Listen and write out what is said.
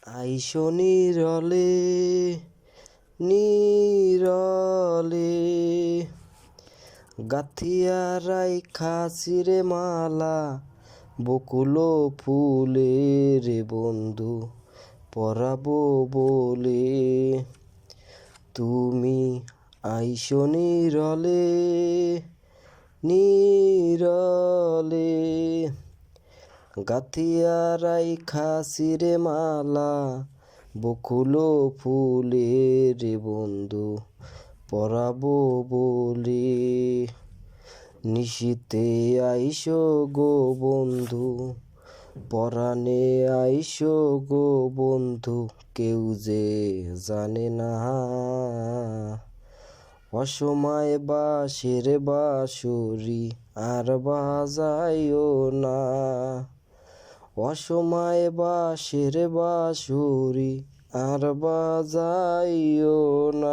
আইসো নীরলে নীরলে গাথিয়া রাইখা চিরে মালা বকুল ফুলে রে বন্ধু পরাবো বলে। তুমি আইসো নীরলে নীরলে গাথিয়া রাইখা চিরে মালা বকুল ফুলে রে বন্ধু পরাবো বলে। নিশীতে আইসো গো বন্ধু পরাণে আইসো গো বন্ধু কেউ যে জানে না। অসময়ে বাঁশের বাঁশরি আর বাজাইও না। অসময়ে বাঁশের বাঁশরি আর বাজাইও না।